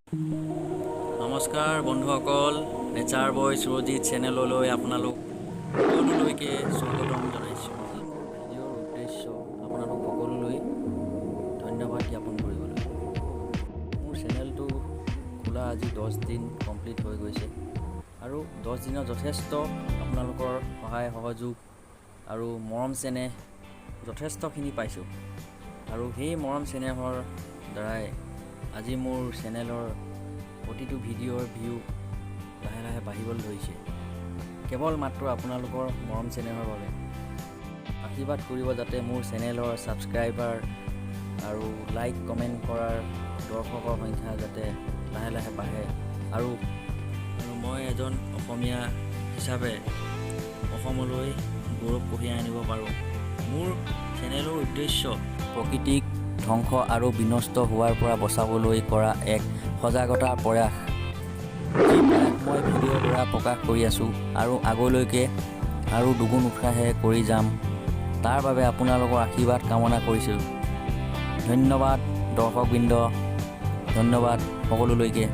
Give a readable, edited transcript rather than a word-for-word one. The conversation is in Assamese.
নমস্কাৰ বন্ধুসকল, নেচাৰ বয় সুৰজিত চেনেললৈ আপোনালোক সকলোলৈকে স্বাগতম জনাইছোঁ। আজি মোৰ ভিডিঅ'ৰ উদ্দেশ্য আপোনালোক সকলোলৈ ধন্যবাদ জ্ঞাপন কৰিবলৈ। মোৰ চেনেলটো খোলা আজি 10 দিন কমপ্লিট হৈ গৈছে আৰু 10 দিনত যথেষ্ট আপোনালোকৰ সহায় সহযোগ আৰু মৰম চেনেহ যথেষ্টখিনি পাইছোঁ আৰু সেই মৰম চেনেহৰ দ্বাৰাই আজি মোৰ চেনেলৰ প্ৰতিটো ভিডিঅ'ৰ ভিউ লাহে লাহে বাঢ়িবলৈ ধৰিছে। কেৱল মাত্ৰ আপোনালোকৰ মৰম চেনেহৰ বাবে আশীৰ্বাদ কৰিব যাতে মোৰ চেনেলৰ ছাবস্ক্ৰাইবাৰ আৰু লাইক কমেণ্ট কৰাৰ দৰ্শকৰ সংখ্যা যাতে লাহে লাহে বাঢ়ে আৰু মই এজন অসমীয়া হিচাপে অসমলৈ গৌৰৱ কঢ়িয়াই আনিব পাৰোঁ। মোৰ চেনেলৰ উদ্দেশ্য প্ৰকৃতিক ধ্বংস আৰু বিনষ্ট হোৱাৰ পৰা বচাবলৈ কৰা এক সজাগতাৰ প্ৰয়াস। মই ভিডিঅ'ৰ দ্বাৰা প্ৰকাশ কৰি আছোঁ আৰু আগলৈকে আৰু দুগুণ উৎসাহে কৰি যাম। তাৰ বাবে আপোনালোকৰ আশীৰ্বাদ কামনা কৰিছোঁ। ধন্যবাদ দৰ্শকবৃন্দ, ধন্যবাদ সকলোলৈকে।